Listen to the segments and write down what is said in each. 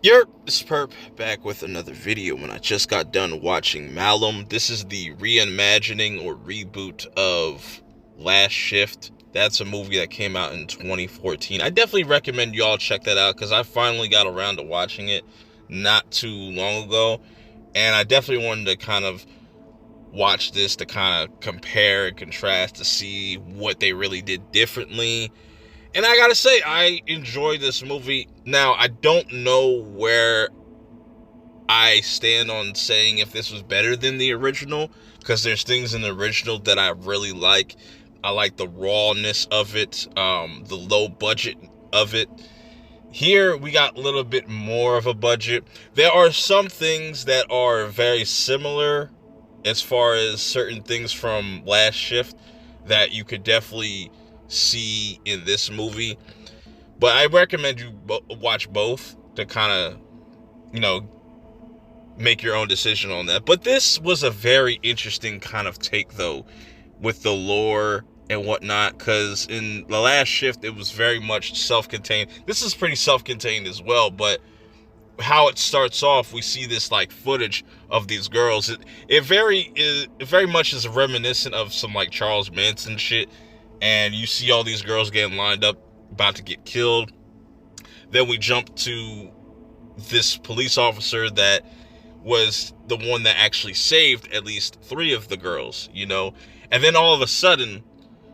Yerp, this is Perp back with another video when I just got done watching Malum. This is the reimagining or reboot of Last Shift. That's a movie that came out in 2014. I definitely recommend y'all check that out because I finally got around to watching it not too long ago. And I definitely wanted to kind of watch this to kind of compare and contrast to see what they really did differently. And I gotta say, I enjoyed this movie. Now, I don't know where I stand on saying if this was better than the original, because there's things in the original that I really like. I like the rawness of it, the low budget of it. Here, we got a little bit more of a budget. There are some things that are very similar as far as certain things from Last Shift that you could definitely see in this movie. But I recommend you watch both to kind of, you know, make your own decision on that. But this was a very interesting kind of take, though, with the lore and whatnot, because in the Last Shift, it was very much self-contained. This is pretty self-contained as well, but how it starts off, we see this like footage of these girls. It very much is reminiscent of some like Charles Manson shit, and you see all these girls getting lined up, about to get killed. Then we jump to this police officer that was the one that actually saved at least three of the girls, and then all of a sudden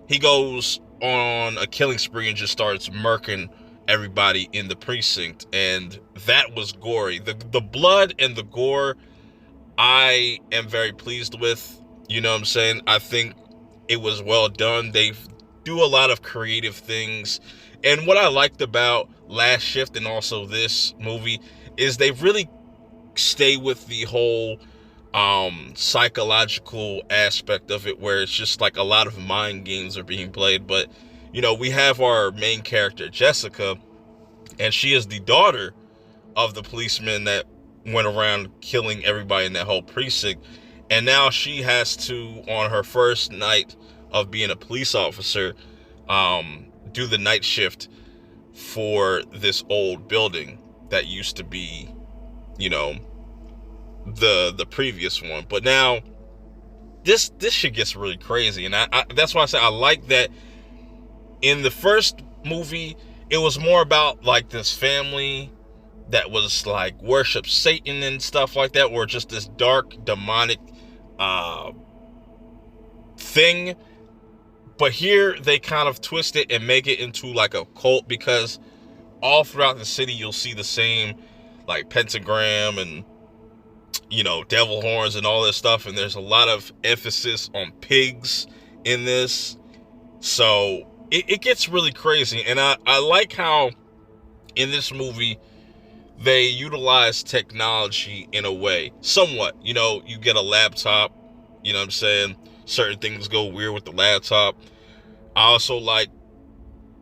he goes on a killing spree and just starts murking everybody in the precinct, and that was gory. The blood and the gore I am very pleased with. You know what I'm saying? I think it was well done. They do a lot of creative things. And what I liked about Last Shift and also this movie is they really stay with the whole psychological aspect of it, where it's just like a lot of mind games are being played. But we have our main character Jessica, and she is the daughter of the policeman that went around killing everybody in that whole precinct. And now she has to, on her first night of being a police officer, do the night shift for this old building that used to be, the previous one. But now this shit gets really crazy, and I that's why I say I like that. In the first movie, it was more about like this family that was like worship Satan and stuff like that, or just this dark demonic thing. But here they kind of twist it and make it into like a cult, because all throughout the city you'll see the same like pentagram and devil horns and all this stuff, and there's a lot of emphasis on pigs in this. So it gets really crazy, and I like how in this movie they utilize technology in a way, somewhat. You get a laptop, you know what I'm saying? Certain things go weird with the laptop. I also like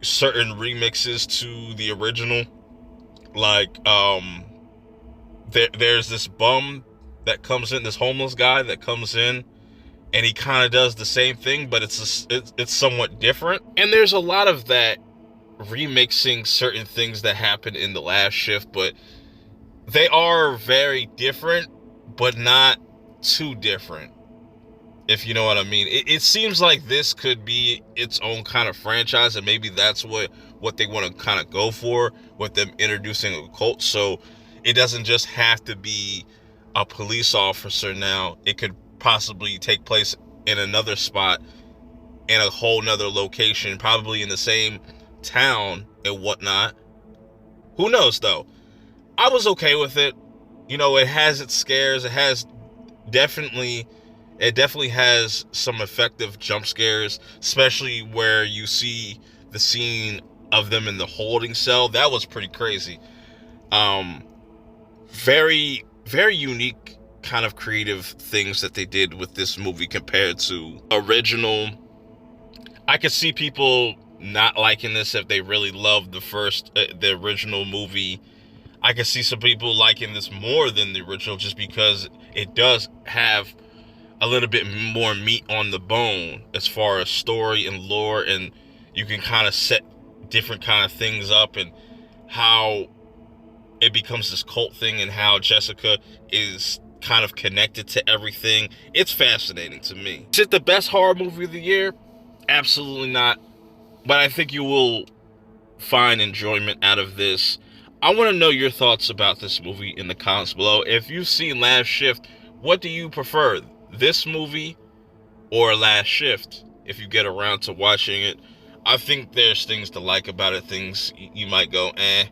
certain remixes to the original. Like, there's this bum that comes in, this homeless guy that comes in, and he kind of does the same thing, but it's somewhat different. And there's a lot of that, remixing certain things that happen in the Last Shift, but they are very different, but not too different, if you know what I mean. It seems like this could be its own kind of franchise, and maybe that's what they want to kind of go for with them introducing a cult. So it doesn't just have to be a police officer now. It could possibly take place in another spot, in a whole nother location, probably in the same town and whatnot. Who knows, though? I was okay with it. It has its scares. Definitely, it definitely has some effective jump scares, especially where you see the scene of them in the holding cell. That was pretty crazy. Very, very unique kind of creative things that they did with this movie compared to original. I could see people not liking this if they really loved the original movie. I could see some people liking this more than the original, just because it does have a little bit more meat on the bone as far as story and lore, and you can kind of set different kind of things up, and how it becomes this cult thing, and how Jessica is kind of connected to everything. It's fascinating to me. Is it the best horror movie of the year? Absolutely not. But I think you will find enjoyment out of this. I want to know your thoughts about this movie in the comments below. If you've seen Last Shift, what do you prefer? This movie or Last Shift? If you get around to watching it, I think there's things to like about it, things you might go, eh.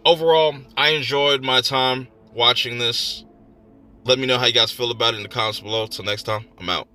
Overall, I enjoyed my time watching this. Let me know how you guys feel about it in the comments below. Till next time, I'm out.